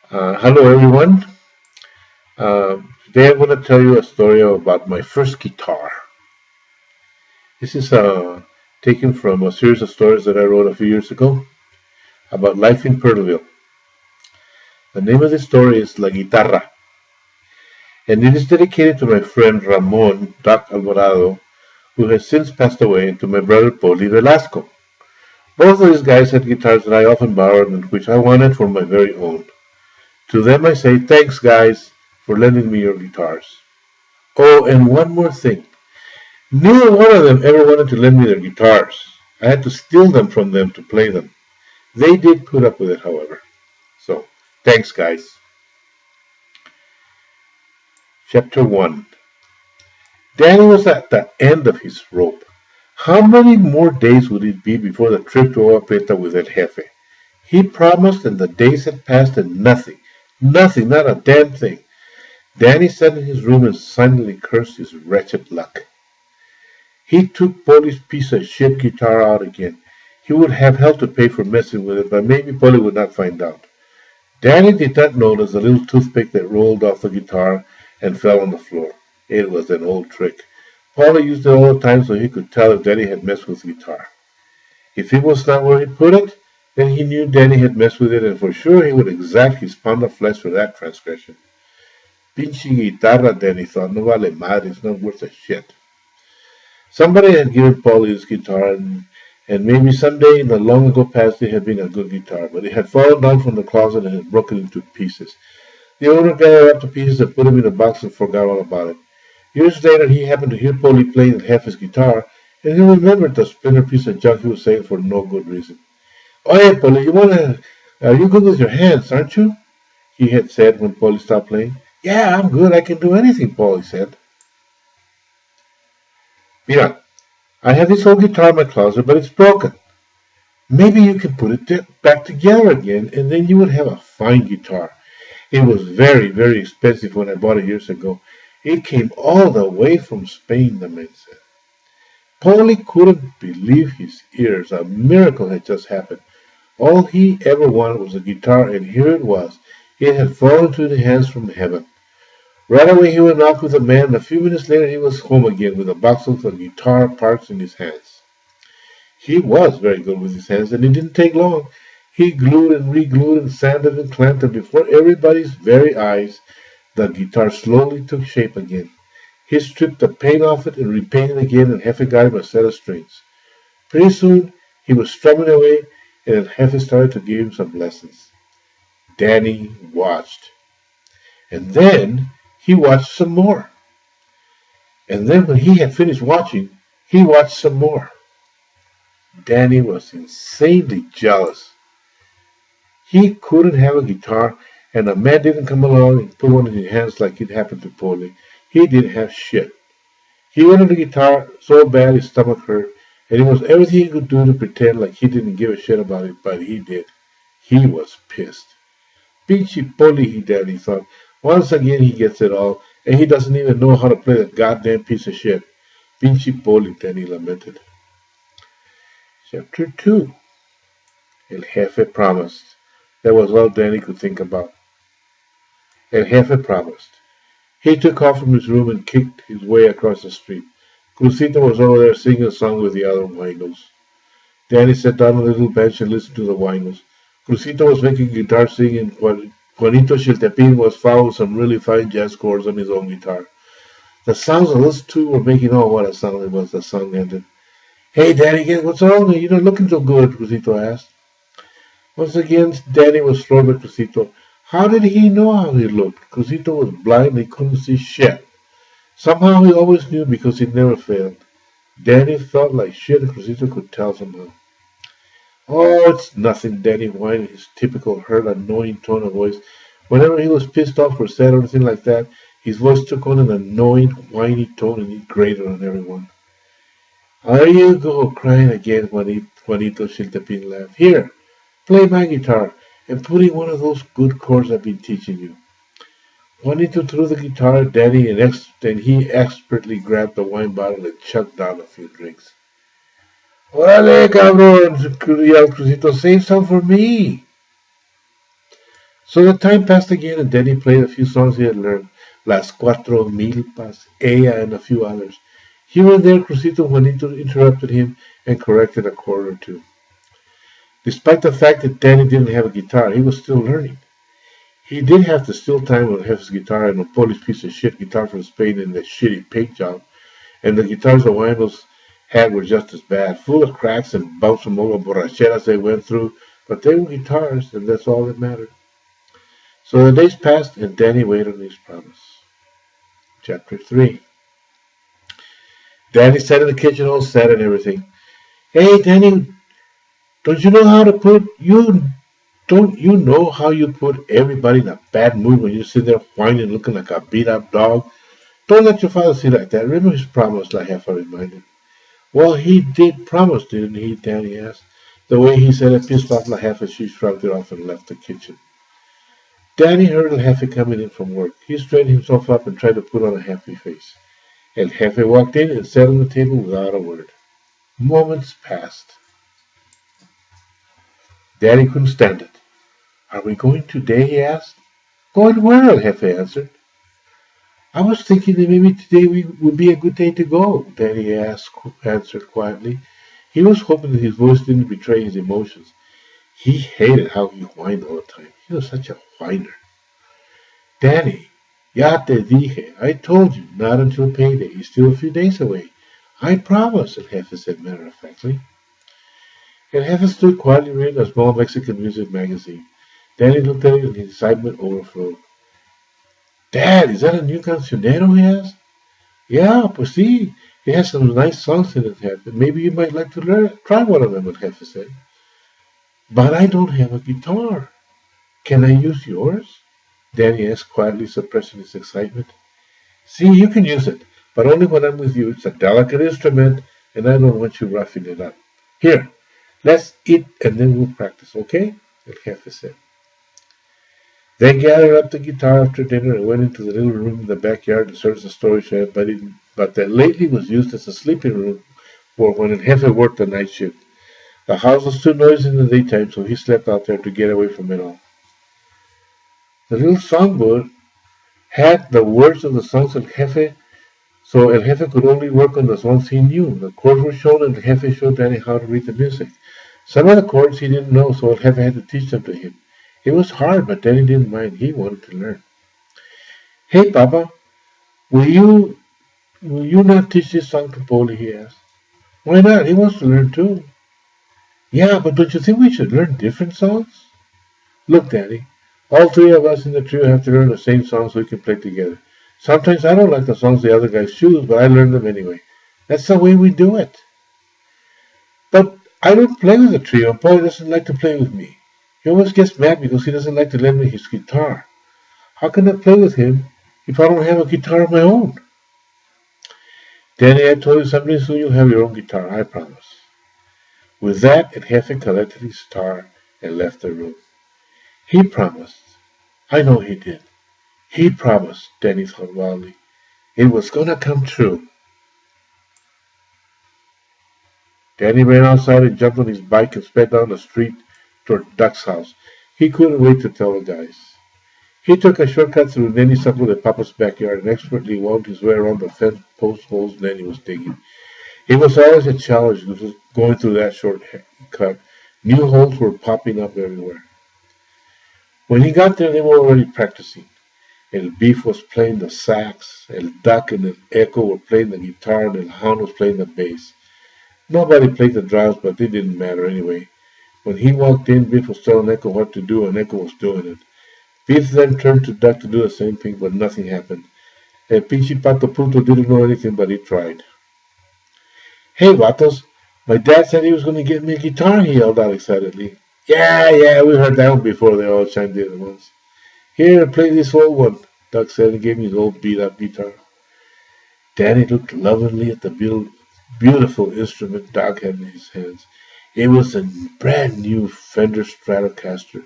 Hello, everyone. Today I'm going to tell you a story about my first guitar. This is taken from a series of stories that I wrote a few years ago about life in Pirtleville. The name of the story is La Guitarra, and it is dedicated to my friend Ramon Doc Alvarado, who has since passed away, and to my brother Poli Velasco. Both of these guys had guitars that I often borrowed and which I wanted for my very own. To them I say, thanks, guys, for lending me your guitars. Oh, and one more thing. Neither one of them ever wanted to lend me their guitars. I had to steal them from them to play them. They did put up with it, however. So, thanks, guys. Chapter 1. Danny was at the end of his rope. How many more days would it be before the trip to Oaxaca with El Jefe? He promised, and the days had passed, and nothing, not a damn thing. Danny sat in his room and silently cursed his wretched luck. He took Polly's piece of shit guitar out again. He would have hell to pay for messing with it, but maybe Polly would not find out. Danny did not notice the little toothpick that rolled off the guitar and fell on the floor. It was an old trick. Polly used it all the time so he could tell if Danny had messed with the guitar. If it was not where he put it, then he knew Danny had messed with it, and for sure he would exact his pound of flesh for that transgression. Pinche guitarra, Danny thought, no vale madre, it's not worth a shit. Somebody had given Polly his guitar, and maybe someday in the long ago past it had been a good guitar, but it had fallen down from the closet and had broken into pieces. The owner gathered up the pieces and put them in a box and forgot all about it. Years later, he happened to hear Polly playing half his guitar, and he remembered the splinter piece of junk he was saying for no good reason. "Oye, Polly, you good with your hands, aren't you?" he had said when Polly stopped playing. "Yeah, I'm good. I can do anything," Polly said. "Mira, I have this old guitar in my closet, but it's broken. Maybe you can put it back together again, and then you would have a fine guitar. It was very, very expensive when I bought it years ago. It came all the way from Spain," the man said. Polly couldn't believe his ears. A miracle had just happened. All he ever wanted was a guitar, and here it was. It had fallen into his hands from heaven. Right away he went off with the man, and a few minutes later he was home again with a box of the guitar parts in his hands. He was very good with his hands, and it didn't take long. He glued and re-glued and sanded and clamped, and before everybody's very eyes, the guitar slowly took shape again. He stripped the paint off it and repainted again, and Jefe got him a set of strings. Pretty soon he was strumming away, and Jefe started to give him some lessons. Danny watched. And then he watched some more. And then when he had finished watching, he watched some more. Danny was insanely jealous. He couldn't have a guitar, and a man didn't come along and put one in his hands like it happened to Polly. He didn't have shit. He wanted a guitar so bad his stomach hurt, and it was everything he could do to pretend like he didn't give a shit about it, but he did. He was pissed. Pinche Polly, Danny thought. Once again he gets it all, and he doesn't even know how to play that goddamn piece of shit. Pinche Polly, Danny lamented. Chapter 2. El Jefe promised. That was all Danny could think about. El Jefe promised. He took off from his room and kicked his way across the street. Crucito was over there singing a song with the other winos. Danny sat down on a little bench and listened to the winos. Crucito was making guitar singing, while Juanito Chiltepin was following some really fine jazz chords on his own guitar. The sounds of those two were making, oh, what a sound it was. The song ended. "Hey, Danny, what's wrong? You're not looking so good," Crucito asked. Once again, Danny was floored by Crucito. How did he know how he looked? Crucito was blind and he couldn't see shit. Somehow he always knew because he never failed. Danny felt like shit and Crucito could tell somehow. "Oh, it's nothing," Danny whined in his typical hurt, annoying tone of voice. Whenever he was pissed off or sad or anything like that, his voice took on an annoying, whiny tone and it grated on everyone. "There you go, crying again," Juanito Chiltepin laughed. "Here, play my guitar, and put in one of those good chords I've been teaching you." Juanito threw the guitar at Danny, and he expertly grabbed the wine bottle and chugged down a few drinks. "Órale, cabrón!" yelled Crucito. "Save some for me." So the time passed again, and Danny played a few songs he had learned, Las Cuatro Milpas, Ella, and a few others. Here and there, Crucito Juanito interrupted him and corrected a chord or two. Despite the fact that Danny didn't have a guitar, he was still learning. He did have to steal time with Hef's guitar and a Polish piece of shit guitar from Spain and that shitty paint job, and the guitars the Winos had were just as bad, full of cracks and bumps from all the borracheras they went through, but they were guitars, and that's all that mattered. So the days passed, and Danny waited on his promise. Chapter 3. Danny sat in the kitchen all sad and everything. Hey, Danny, don't you know how to put don't you know how you put everybody in a bad mood when you sit there whining looking like a beat up dog? Don't let your father see like that. Remember his promise, La Jefa reminded. Well, he did promise, didn't he? Danny asked. The way he said it pissed off La Jefa as she shrugged it off and left the kitchen. Danny heard El Jefe coming in from work. He straightened himself up and tried to put on a happy face. El Jefe walked in and sat on the table without a word. Moments passed. Danny couldn't stand it. Are we going today? He asked. Going where? El Jefe answered. I was thinking that maybe today would be a good day to go, Danny answered quietly. He was hoping that his voice didn't betray his emotions. He hated how he whined all the time. He was such a whiner. Danny, ya te dije. I told you, not until payday. He's still a few days away. I promise, El Jefe said matter-of-factly. El Jefe stood quietly reading a small Mexican music magazine. Danny looked at it and his excitement overflowed. Dad, is that a new cancionero? He asked. Yeah, pues sí. It has some nice songs in it, Jefe. Maybe you might like to try one of them, El Jefe said. But I don't have a guitar. Can I use yours? Danny asked quietly, suppressing his excitement. See, you can use it, but only when I'm with you. It's a delicate instrument, and I don't want you roughing it up. Here, let's eat, and then we'll practice, okay? El Jefe said. They gathered up the guitar after dinner and went into the little room in the backyard that serves as a storage shed, but that lately was used as a sleeping room for when El Jefe worked the night shift. The house was too noisy in the daytime, so he slept out there to get away from it all. The little songbook had the words of the songs El Jefe, so El Jefe could only work on the songs he knew. The chords were shown, and El Jefe showed Danny how to read the music. Some of the chords he didn't know, so El Jefe had to teach them to him. It was hard, but Danny didn't mind. He wanted to learn. Hey, Papa, will you not teach this song to Polly? He asked. Why not? He wants to learn too. Yeah, but don't you think we should learn different songs? Look, Danny, all three of us in the trio have to learn the same song so we can play together. Sometimes I don't like the songs the other guys choose, but I learn them anyway. That's the way we do it. But I don't play with the trio, and Polly doesn't like to play with me. He always gets mad because he doesn't like to lend me his guitar. How can I play with him if I don't have a guitar of my own? Danny, I told you someday soon you'll have your own guitar, I promise. With that, El Jefe collected his guitar and left the room. He promised. I know he did. He promised, Danny thought wildly. It was going to come true. Danny ran outside and jumped on his bike and sped down the street toward Duck's house. He couldn't wait to tell the guys. He took a shortcut through Nenny Supple de Papa's backyard and expertly wound his way around the fence post holes Nenny was digging. It was always a challenge going through that shortcut. New holes were popping up everywhere. When he got there, they were already practicing. El Beef was playing the sax, El Duck and El Echo were playing the guitar, and El Hound was playing the bass. Nobody played the drums, but they didn't matter anyway. When he walked in, Biff was telling Echo what to do, and Echo was doing it. Biff then turned to Duck to do the same thing, but nothing happened. El Pinche Pato Punto didn't know anything, but he tried. Hey, vatos, my dad said he was going to get me a guitar, he yelled out excitedly. Yeah, we heard that one before, they all chimed in at once. Here, play this old one, Duck said and gave me his old beat-up guitar. Danny looked lovingly at the beautiful instrument Doc had in his hands. It was a brand new Fender Stratocaster,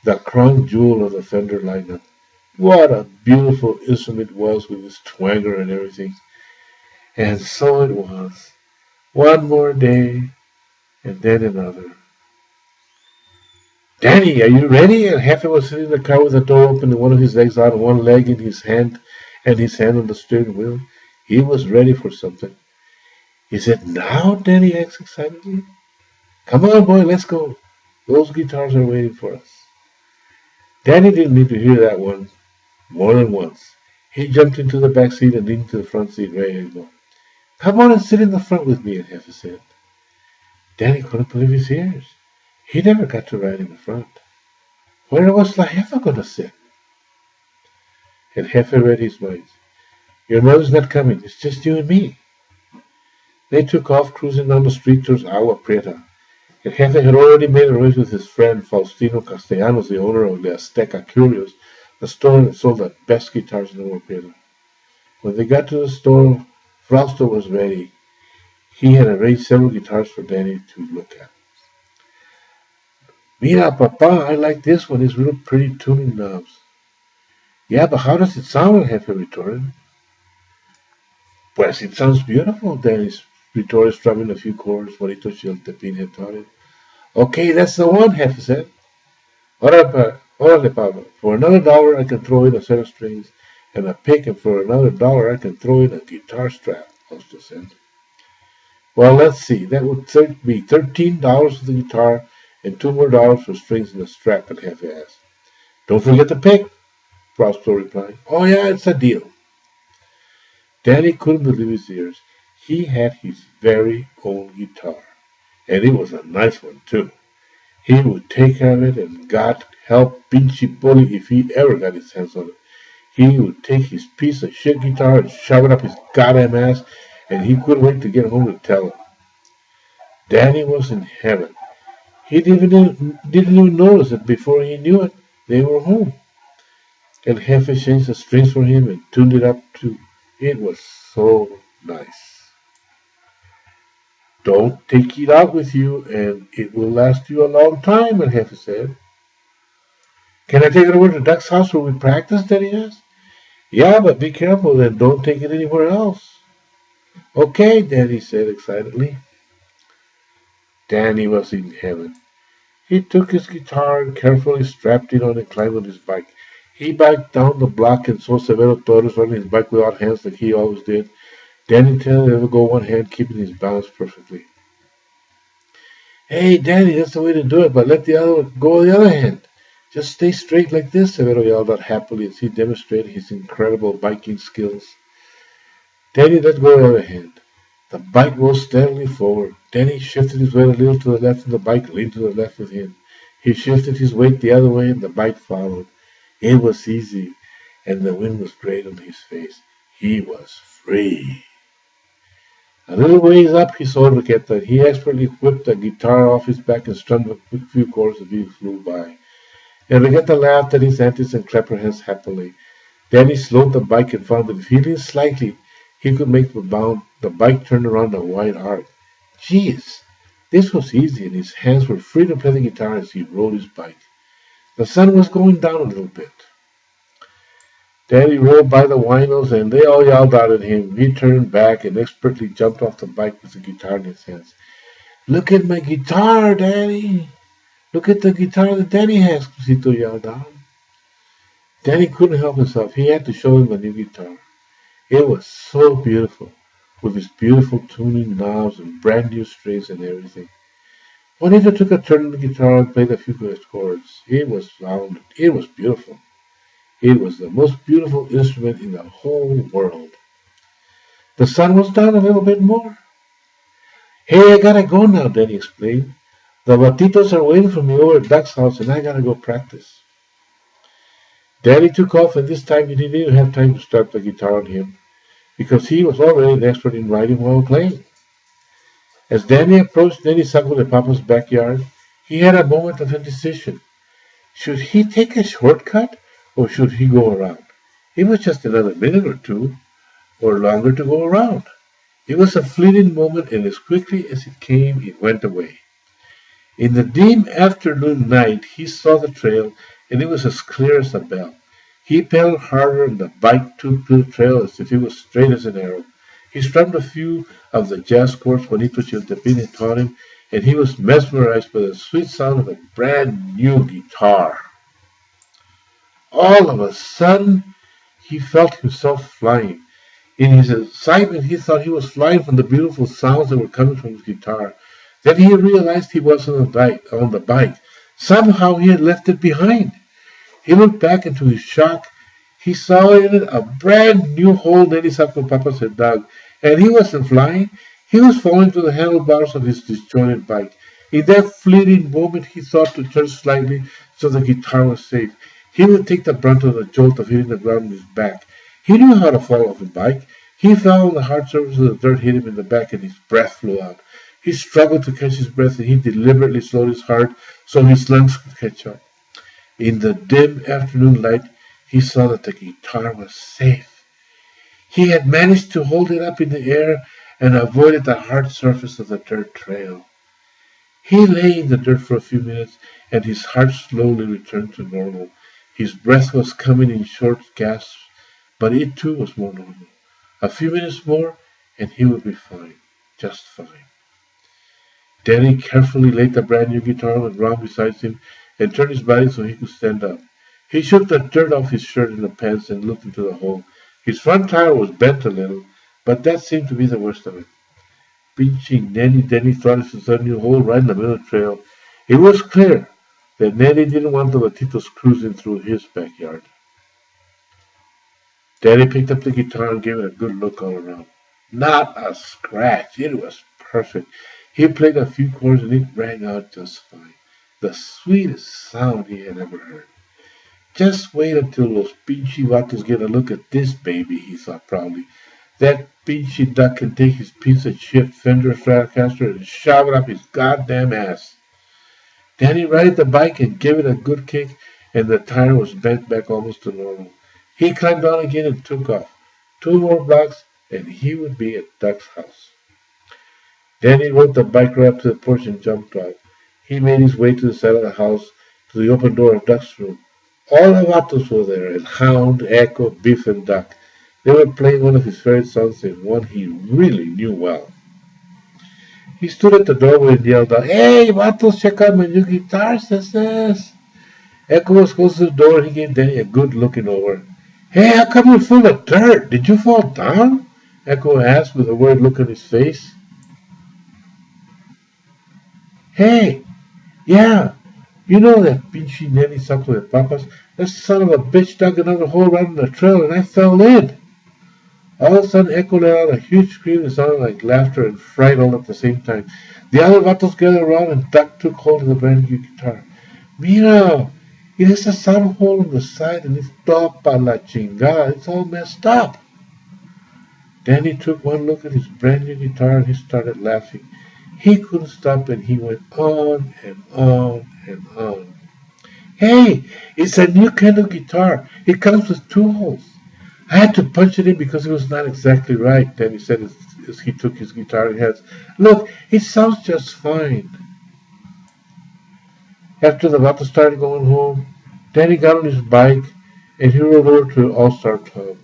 the crown jewel of the Fender lineup. What a beautiful instrument it was with its twanger and everything. And so it was. One more day, and then another. Danny, are you ready? And Hefe was sitting in the car with the door open and one of his legs out and one leg in his hand and his hand on the steering wheel. He was ready for something. Is it now? Danny asked excitedly. Come on, boy, let's go. Those guitars are waiting for us. Danny didn't need to hear that one more than once. He jumped into the back seat and leaned to the front seat, ready to go. Come on and sit in the front with me, Hefe said. Danny couldn't believe his ears. He never got to ride in the front. Where was La Jefa going to sit? And Jefe read his mind. Your mother's not coming. It's just you and me. They took off, cruising down the street towards Agua Prieta. And Jefe had already made arrangements with his friend Faustino Castellanos, the owner of the Azteca Curios, the store that sold the best guitars in Agua Prieta. When they got to the store, Fausto was ready. He had arranged several guitars for Danny to look at. Mira, Papa, I like this one. It's real pretty tuning knobs. Yeah, but how does it sound? Jefe retorted. Pues it sounds beautiful, Danny retorted, strumming a few chords Juanito Chiltepin had taught him. Okay, that's the one, Jefe said. Órale, Pablo. For another $1 I can throw in a set of strings and a pick, and for another $1 I can throw in a guitar strap, Fausto said. Well, let's see. That would be $13 for the guitar and $2 more for strings and a strap, and Jefe asked. Don't forget the pick, Fausto replied. Oh, yeah, it's a deal. Danny couldn't believe his ears. He had his very own guitar, and it was a nice one, too. He would take care of it, and God help Pinchy Bully if he ever got his hands on it. He would take his piece of shit guitar and shove it up his goddamn ass, and he couldn't wait to get home to tell him. Danny was in heaven. He didn't even notice that before he knew it, they were home. And Jefe changed the strings for him and tuned it up too. It was so nice. Don't take it out with you, and it will last you a long time, and Jefe said. Can I take it over to Duck's house where we practice, Danny asked. Yeah, but be careful and don't take it anywhere else. Okay, Danny said excitedly. Danny was in heaven. He took his guitar and carefully strapped it on and climbed on his bike. He biked down the block and saw Severo Torres riding his bike without hands like he always did. Danny tended to go one hand, keeping his balance perfectly. Hey, Danny, that's the way to do it, but let the other one go with the other hand. Just stay straight like this, Severo yelled out happily as he demonstrated his incredible biking skills. Danny let go of the other hand. The bike rolled steadily forward. Danny shifted his weight a little to the left, and the bike leaned to the left with him. He shifted his weight the other way, and the bike followed. It was easy, and the wind was great on his face. He was free. A little ways up, he saw Enriqueta, and he expertly whipped the guitar off his back and strummed a few chords as he flew by. Enriqueta laughed at his antics and clapped her hands happily. Danny slowed the bike and found that if he leaned slightly, he could make the bike turn around a wide arc. Jeez, this was easy, and his hands were free to play the guitar as he rode his bike. The sun was going down a little bit. Danny rode by the winos, and they all yelled out at him. He turned back and expertly jumped off the bike with the guitar in his hands. Look at my guitar, Danny! Look at the guitar that Danny has, Crucito yelled out. Danny couldn't help himself. He had to show him the new guitar. It was so beautiful, with its beautiful tuning knobs and brand new strings and everything. Juanito took a turn on the guitar and played a few chords. It was beautiful. It was the most beautiful instrument in the whole world. The sun was down a little bit more. Hey, I gotta go now, Danny explained. The Batitos are waiting for me over at Duck's house, and I gotta go practice. Danny took off, and this time he didn't even have time to strap the guitar on him, because he was already an expert in riding while playing. As Danny approached Danny Saco de Papa's backyard, he had a moment of indecision. Should he take a shortcut, or should he go around? It was just another minute or two, or longer to go around. It was a fleeting moment, and as quickly as it came, it went away. In the dim afternoon night, he saw the trail, and it was as clear as a bell. He pedaled harder, and the bike took to the trail as if it was straight as an arrow. He strummed a few of the jazz chords Juanito Chiltepin had taught him, and he was mesmerized by the sweet sound of a brand new guitar. All of a sudden, he felt himself flying. In his excitement, he thought he was flying from the beautiful sounds that were coming from his guitar. Then he realized he was on the bike. Somehow he had left it behind. He looked back, and to his shock, he saw in it a brand new hole Nelly's Uncle Papas had dug. And he wasn't flying. He was falling to the handlebars of his disjointed bike. In that fleeting moment, he thought to turn slightly so the guitar was safe. He would take the brunt of the jolt of hitting the ground on his back. He knew how to fall off a bike. He fell on the hard surface of the dirt, hit him in the back, and his breath flew out. He struggled to catch his breath, and he deliberately slowed his heart so his lungs could catch up. In the dim afternoon light, he saw that the guitar was safe. He had managed to hold it up in the air and avoided the hard surface of the dirt trail. He lay in the dirt for a few minutes, and his heart slowly returned to normal. His breath was coming in short gasps, but it too was more normal. A few minutes more, and he would be fine, just fine. Danny carefully laid the brand new guitar on the ground beside him and turned his body so he could stand up. He shook the dirt off his shirt and the pants and looked into the hole. His front tire was bent a little, but that seemed to be the worst of it. Pinching Danny thought it was a new hole right in the middle of the trail. It was clear that Nanny didn't want the Latitos cruising through his backyard. Daddy picked up the guitar and gave it a good look all around. Not a scratch. It was perfect. He played a few chords and it rang out just fine. The sweetest sound he had ever heard. Just wait until those pinchy vatos get a look at this baby, he thought proudly. That pinchy duck can take his piece of shit Fender Stratocaster and shove it up his goddamn ass. Danny righted the bike and gave it a good kick, and the tire was bent back almost to normal. He climbed on again and took off. 2 more blocks, and he would be at Duck's house. Danny rode the bike right up to the porch and jumped out. He made his way to the side of the house, to the open door of Duck's room. All the vatos were there, and Hound, Echo, Biff, and Duck. They were playing one of his favorite songs, and one he really knew well. He stood at the doorway and yelled out, "Hey, vatos, check out my new guitar, sis." Echo was close to the door, and he gave Danny a good looking over. "Hey, how come you're full of dirt? Did you fall down?" Echo asked with a worried look on his face. "Hey, yeah, you know that pinchy Nelly Saco de Papas? That son of a bitch dug another hole right in the trail, and I fell in." All of a sudden, Echo let out a huge scream that sounded like laughter and fright all at the same time. The other vatos gathered around, and Duck took hold of the brand new guitar. "Mira, it has a sound hole on the side, and it's topa la chingada. It's all messed up." Danny took one look at his brand new guitar, and he started laughing. He couldn't stop, and he went on and on and on. "Hey, it's a new kind of guitar. It comes with 2 holes. I had to punch it in because it was not exactly right," Danny said as he took his guitar in hands. "Look, it sounds just fine." After the vato started going home, Danny got on his bike and he rode over to an All-Star Club.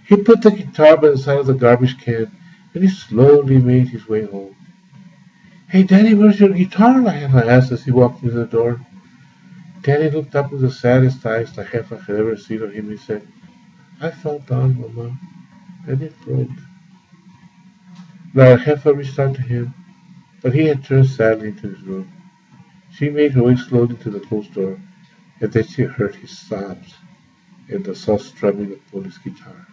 He put the guitar by the side of the garbage can and he slowly made his way home. "Hey, Danny, where's your guitar?" Jefa asked as he walked into the door. Danny looked up with the saddest eyes the Jefa had ever seen on him and he said, "I fell down, Mama, and it broke." La Jefa reached out to him, but he had turned sadly into his room. She made her way slowly to the closed door, and then she heard his sobs and the soft strumming upon his guitar.